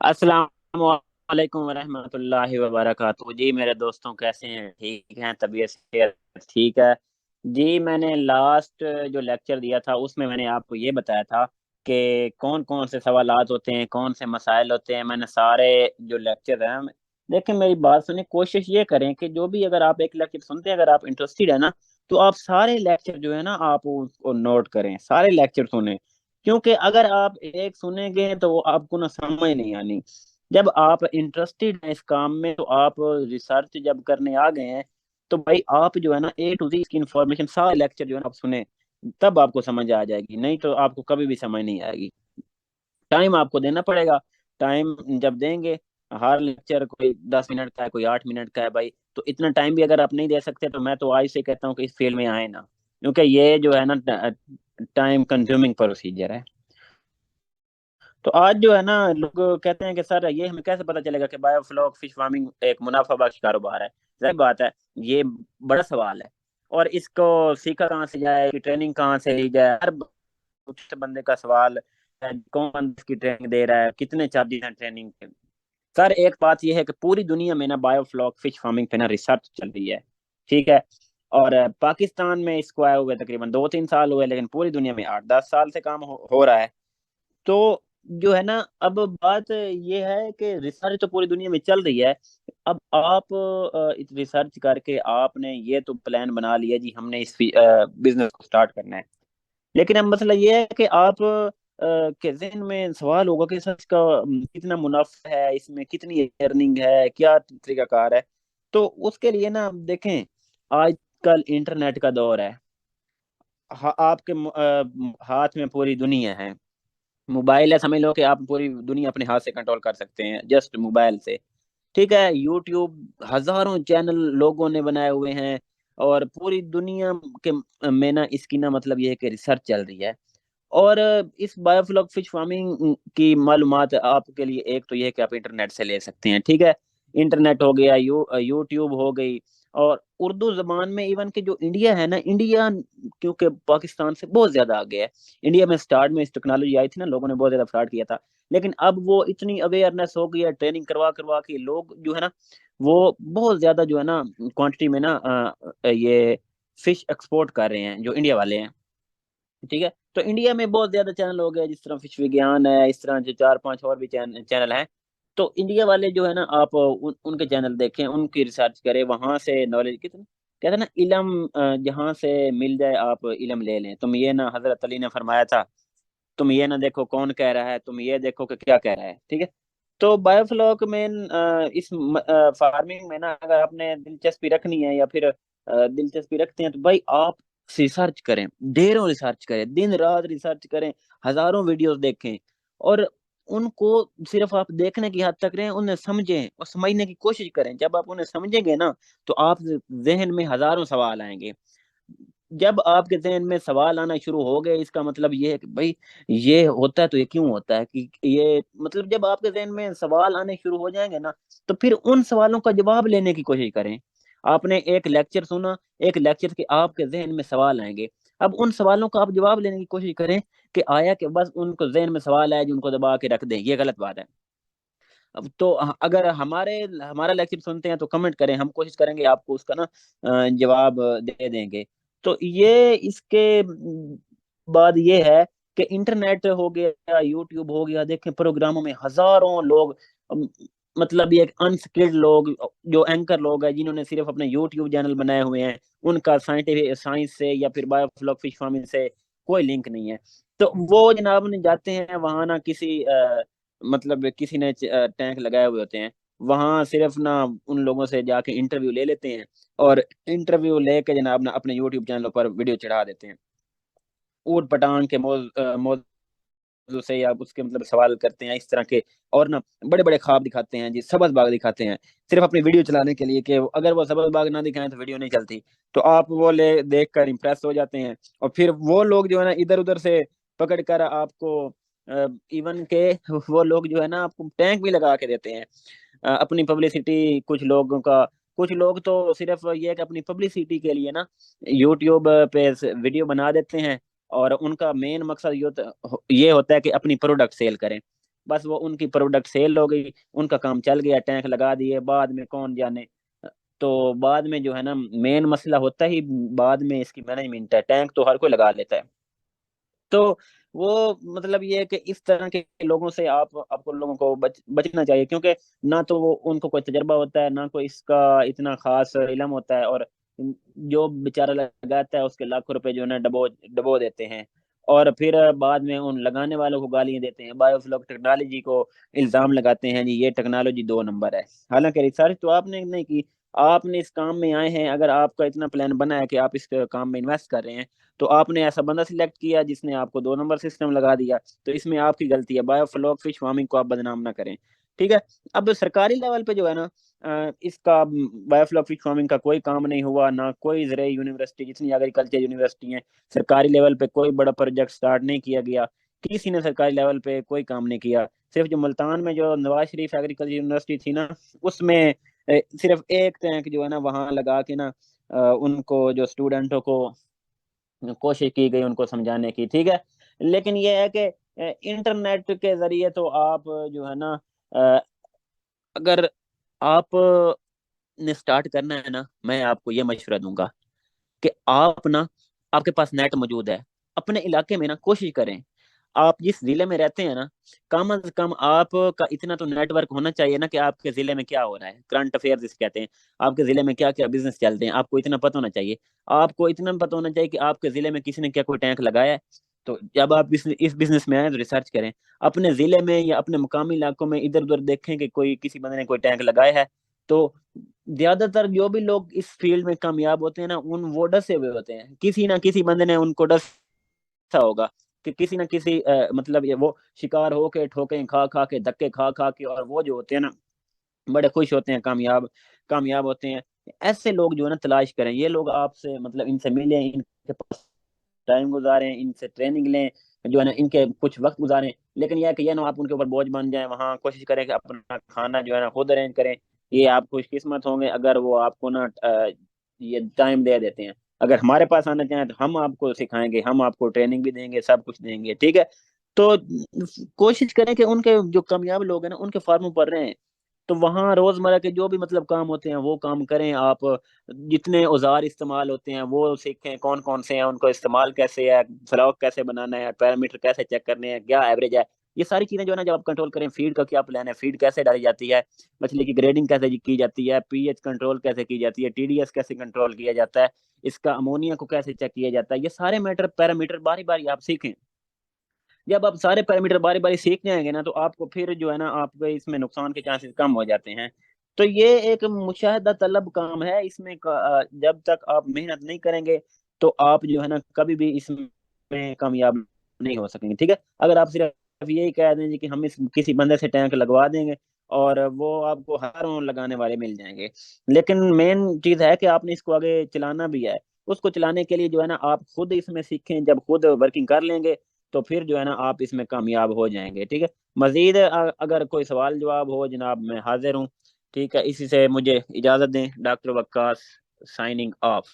अस्सलाम वालेकुम वरहमतुल्लाहि वबरकातुहू। जी मेरे दोस्तों, कैसे हैं? ठीक हैं? तबीयत सेहत ठीक है? जी मैंने लास्ट जो लेक्चर दिया था उसमें मैंने आपको ये बताया था कि कौन कौन से सवालात होते हैं, कौन से मसाइल होते हैं। मैंने सारे जो लेक्चर हैं, लेकिन मेरी बात सुनिए, कोशिश ये करें कि जो भी अगर आप एक लेक्चर सुनते हैं, अगर आप इंटरेस्टेड है ना, तो आप सारे लेक्चर जो है ना आप उसको नोट करें, सारे लेक्चर सुने। क्योंकि अगर आप एक सुनेंगे तो वो आपको ना समझ नहीं आनी। जब आप इंटरेस्टेड हैं इस काम में, तो आप रिसर्च जब करने आ गए हैं, तो भाई आप जो है ना A to Z की इंफॉर्मेशन सारे लेक्चर जो है ना आप सुने, तब आपको समझ आ जाएगी, नहीं तो आपको कभी भी समझ नहीं आएगी। टाइम आपको देना पड़ेगा। टाइम जब देंगे, हर लेक्चर कोई 10 मिनट का है, कोई 8 मिनट का है भाई, तो इतना टाइम भी अगर आप नहीं दे सकते, तो मैं तो आज से कहता हूँ कि इस फील्ड में आए ना। क्योंकि ये जो है ना टाइम कंज्यूमिंग प्रोसीजर है। तो आज जो है ना लोग कहते हैं कि सर ये हमें कैसे पता चलेगा कि बायोफ्लॉक फिश फार्मिंग एक मुनाफा बख्श कारोबार है। सही बात है, ये बड़ा सवाल है। और इसको सीखा कहाँ से जाए, कि ट्रेनिंग कहाँ से ली जाए, हर कुछ बंदे का सवाल है। कौन बंदा इसकी ट्रेनिंग दे रहा है, कितने चार्जेस हैं ट्रेनिंग के। सर एक बात यह है कि पूरी दुनिया में ना बायोफ्लॉक फिश फार्मिंग पे ना रिसर्च चल रही है। ठीक है। और पाकिस्तान में इसको आए हुए तकरीबन 2-3 साल हुए, लेकिन पूरी दुनिया में 8-10 साल से काम हो रहा है। तो जो है ना, अब बात ये है कि रिसर्च तो पूरी दुनिया में चल रही है। अब आप इस रिसर्च करके आपने ये तो प्लान बना लिया जी, हमने इस बिजनेस को स्टार्ट करना है। लेकिन अब मसला ये है कि आप के ज़हन में सवाल होगा कि सर इसका कितना मुनाफा है, इसमें कितनी अर्निंग है, क्या तरीकाकार है। तो उसके लिए ना देखें, आजकल इंटरनेट का दौर है। आपके हाथ में पूरी दुनिया है। मोबाइल है, समझ लो कि आप पूरी दुनिया अपने हाथ से कंट्रोल कर सकते हैं जस्ट मोबाइल से। ठीक है। यूट्यूब हजारों चैनल लोगों ने बनाए हुए हैं। और पूरी दुनिया के में ना इसकी ना मतलब ये है कि रिसर्च चल रही है। और इस बायोफ्लॉक फिश फार्मिंग की मालूमात आपके लिए एक तो ये है कि आप इंटरनेट से ले सकते हैं। ठीक है। इंटरनेट हो गया, यूट्यूब हो गई। और उर्दू जबान में इवन कि जो इंडिया है ना, इंडिया क्योंकि पाकिस्तान से बहुत ज्यादा आगे है। इंडिया में स्टार्ट में इस टेक्नोलॉजी आई थी ना, लोगों ने बहुत ज्यादा फ्रॉड किया था। लेकिन अब वो इतनी अवेयरनेस हो गई है, ट्रेनिंग करवा करवा के लोग जो है ना, वो बहुत ज्यादा जो है ना क्वांटिटी में ना ये फिश एक्सपोर्ट कर रहे हैं जो इंडिया वाले हैं। ठीक है। तो इंडिया में बहुत ज्यादा चैनल हो गए, जिस तरह फिश विज्ञान है, इस तरह जो 4-5 और भी चैनल हैं। तो इंडिया वाले जो है ना, आप उनके चैनल देखें, उनकी रिसर्च करें, वहां से नॉलेज कितना, कहते हैं ना इलम जहां से मिल जाए आप इलम ले लें। तुम ये ना, हजरत अली ने फरमाया था, तुम ये ना देखो कौन कह रहा है, तुम ये देखो कि क्या कह रहा है। ठीक है। तो बायोफ्लॉक में इस फार्मिंग में ना, अगर आपने दिलचस्पी रखनी है या फिर दिलचस्पी रखते हैं, तो भाई आप रिसर्च करें, ढेरों रिसर्च करें, दिन रात रिसर्च करें, हजारों वीडियोस देखें। और उनको सिर्फ आप देखने की हद तक रहें, उन्हें समझें और समझने की कोशिश करें। जब आप उन्हें समझेंगे ना, तो आप जहन में हजारों सवाल आएंगे। जब आपके जहन में सवाल आना शुरू हो गए, इसका मतलब ये है कि भाई ये होता है तो ये क्यों होता है, कि ये मतलब जब आपके जहन में सवाल आने शुरू हो जाएंगे ना, तो फिर उन सवालों का जवाब लेने की कोशिश करें। आपने एक लेक्चर सुना, एक लेक्चर के आपके जहन में सवाल आएंगे। अब उन सवालों का आप जवाब लेने की कोशिश करें, कि आया कि बस उनको जहन में सवाल आया जो उनको दबा के रख दें, ये गलत बात है। अब तो अगर हमारा लेक्चर सुनते हैं तो कमेंट करें, हम कोशिश करेंगे आपको उसका ना जवाब दे देंगे। तो ये इसके बाद ये है कि इंटरनेट हो गया, यूट्यूब हो गया, देखें प्रोग्रामों में हजारों लोग, अम, मतलब ये अनस्किल्ड लोग, जो एंकर लोग हैं जिन्होंने सिर्फ अपने यूट्यूब चैनल बनाए हुए हैं, उनका साइंटिफिक साइंस से या फिर बायोफ्लॉक फिश फार्मिंग से कोई लिंक नहीं है। तो वो जनाब ने जाते हैं वहां ना, किसी मतलब किसी ने टैंक लगाए हुए होते हैं, वहां सिर्फ ना उन लोगों से जाके इंटरव्यू ले लेते हैं। और इंटरव्यू लेके जनाब ना अपने यूट्यूब चैनल पर वीडियो चढ़ा देते हैं। ऊट पटांग के मौजू से या उसके मतलब सवाल करते हैं इस तरह के। और ना बड़े बड़े ख्वाब दिखाते हैं जी, सब्ज बाग दिखाते हैं, सिर्फ अपनी वीडियो चलाने के लिए, कि अगर वो सब्ज बाग ना दिखाएं तो वीडियो नहीं चलती। तो आप वो ले देख कर इम्प्रेस हो जाते हैं। और फिर वो लोग जो है ना इधर उधर से पकड़ कर आपको, इवन के वो लोग जो है ना आपको टैंक भी लगा के देते हैं, अपनी पब्लिसिटी। कुछ लोगों का, कुछ लोग तो सिर्फ ये है कि अपनी पब्लिसिटी के लिए ना यूट्यूब पे वीडियो बना देते हैं। और उनका मेन मकसद ये होता है कि अपनी प्रोडक्ट सेल करें। بس وہ ان کی پروڈکٹ سیل ہو گئی، ان کا کام چل گیا، ٹینک لگا دیے، بعد میں کون جانے۔ تو بعد میں جو ہے نا مین مسئلہ ہوتا ہی بعد میں اس کی مینجمنٹ ہے، ٹینک تو ہر کوئی لگا لیتا ہے۔ تو وہ مطلب یہ ہے کہ اس طرح کے لوگوں سے آپ کو لوگوں کو بچنا چاہیے، کیونکہ نہ تو وہ ان کو کوئی تجربہ ہوتا ہے، نہ کوئی اس کا اتنا خاص علم ہوتا ہے، اور جو بیچارہ لگاتا ہے اس کے لاکھوں روپے جو ہے نا ڈبو ڈبو دیتے ہیں، اور پھر بعد میں ان لگانے والوں کو گالیاں دیتے ہیں، بایو فلوک ٹیکنالوجی کو الزام لگاتے ہیں جی یہ ٹیکنالوجی 2 نمبر ہے۔ حالانکہ ریسرچ تو آپ نے نہیں کی، آپ نے اس کام میں آئے ہیں، اگر آپ کا اتنا پلان بنا ہے کہ آپ اس کام میں انویسٹ کر رہے ہیں، تو آپ نے ایسا بندہ سلیکٹ کیا جس نے آپ کو 2 نمبر سسٹم لگا دیا، تو اس میں آپ کی غلطی ہے، بایو فلوک فش فارمنگ کو آپ بدنام نہ کریں، ٹھیک ہے۔ اب سرکاری لیول پہ جو ہے نا اس کا بایو فلوک فش فارمنگ کا کوئی کام نہیں ہوا، نہ کوئی زرعی یونیورسٹی، جتنی ایگریکلچر یونیورسٹی ہیں سرکاری لیول پہ کوئی بڑا پروجیکٹ سٹارٹ نہیں کیا گیا، کسی نے سرکاری لیول پہ کوئی کام نہیں کیا۔ صرف جو ملتان میں جو نواز شریف ایگریکلچر یونیورسٹی تھی نا، اس میں صرف ایک ٹینک جو ہے نا وہاں لگا کے نا ان کو جو اسٹوڈنٹوں کو کوشش کی گئی ان کو سمجھانے کی، ٹھیک ہے۔ لیکن یہ ہے کہ انٹرنیٹ کے ذریعے تو آپ جو ہے نا اگر آپ نے سٹارٹ کرنا ہے نا، میں آپ کو یہ مشورہ دوں گا کہ آپ نا، آپ کے پاس نیٹ موجود ہے، اپنے علاقے میں نا کوشش کریں، آپ جس ضلع میں رہتے ہیں نا، کم از کم آپ کا اتنا تو نیٹ ورک ہونا چاہیے نا کہ آپ کے ضلع میں کیا ہو رہا ہے، کرنٹ افیئر جس کہتے ہیں، آپ کے ضلع میں کیا کیا بزنس چلتے ہیں، آپ کو اتنا پتہ ہونا چاہیے۔ آپ کو اتنا پتہ ہونا چاہیے کہ آپ کے ضلع میں کسی نے کیا کوئی ٹینک لگایا ہے۔ تو جب آپ اس بزنس میں آئیں تو ریسرچ کریں، اپنے ضلع میں یا اپنے مقامی علاقوں میں ادھر ادھر دیکھیں کہ کوئی کسی بندے نے کوئی ٹینک لگایا ہے۔ تو زیادہ تر جو بھی لوگ اس فیلڈ میں کامیاب ہوتے ہیں نا، وہ ڈسے ہوئے ہوتے ہیں، کسی نہ کسی بندے نے ان کو ڈسا ہوگا کہ کسی نہ کسی مطلب یہ وہ شکار ہو کے ٹھوکیں کھا کھا کے دھکے کھا کھا کے، اور وہ جو ہوتے ہیں نا بڑے خوش ہوتے ہیں، کامیاب ہوتے ہیں۔ ایسے لوگ جو ہے نا تلاش کریں، یہ لوگ آپ سے مطلب ان سے ملیں، ان کے پاس ٹائم گزاریں، ان سے ٹریننگ لیں، جو ہے نا ان کے کچھ وقت گزاریں، لیکن یہ کہ یہ نا آپ ان کے اوپر بوجھ بن جائیں، وہاں کوشش کریں کہ اپنا کھانا جو ہے نا خود ارینج کریں۔ یہ آپ خوش قسمت ہوں گے اگر وہ آپ کو نا یہ ٹائم دے دیتے ہیں۔ اگر ہمارے پاس آنا چاہیں تو ہم آپ کو سکھائیں گے، ہم آپ کو ٹریننگ بھی دیں گے، سب کچھ دیں گے، ٹھیک ہے۔ تو کوشش کریں کہ ان کے جو کامیاب لوگ ہیں نا ان کے فارموں پر رہیں، تو وہاں روزمرہ کے جو بھی مطلب کام ہوتے ہیں وہ کام کریں آپ، جتنے اوزار استعمال ہوتے ہیں وہ سیکھیں، کون کون سے ہیں، ان کو استعمال کیسے ہے، فلاک کیسے بنانا ہے، پیرامیٹر کیسے چیک کرنے ہیں، کیا ایوریج ہے، یہ ساری چیزیں جو ہے نا جب آپ کنٹرول کریں، فیڈ کا کیا پلان ہے، فیڈ کیسے ڈالی جاتی ہے، مچھلی کی گریڈنگ کیسے کی جاتی ہے، پی ایچ کنٹرول کیسے کی جاتی ہے، ٹی ڈی ایس کیسے کنٹرول کیا جاتا ہے، اس کا امونیا کو کیسے چیک کیا جاتا ہے، یہ سارے پیرامیٹر باری باری آپ سیکھیں۔ جب آپ سارے پیرامیٹر باری باری سیکھ جائیں گے نا، تو آپ کو پھر جو ہے نا آپ کو اس میں نقصان کے چانسز کم ہو جاتے ہیں۔ تو یہ ایک مشاہدہ طلب کام ہے، اس میں جب تک آپ محنت نہیں کریں گے تو آپ جو ہے نا کبھی بھی اس میں کامیاب نہیں ہو سکیں گے، ٹھیک ہے۔ اگر آپ صرف یہی کہہ دیں گے کہ ہم کسی بندے سے ٹینک لگوا دیں گے اور وہ آپ کو ہر لگانے والے مل جائیں گے، لیکن مین چیز ہے کہ آپ نے اس کو آگے چلانا بھی ہے۔ اس کو چلانے کے لیے جو ہے نا آپ خود اس میں سیکھیں، جب خود ورکنگ کر لیں گے تو پھر جو ہے نا آپ اس میں کامیاب ہو جائیں گے، ٹھیک ہے۔ مزید اگر کوئی سوال جواب ہو جناب، میں حاضر ہوں، ٹھیک ہے۔ اسی سے مجھے اجازت دیں، ڈاکٹر وقاص سائننگ آف۔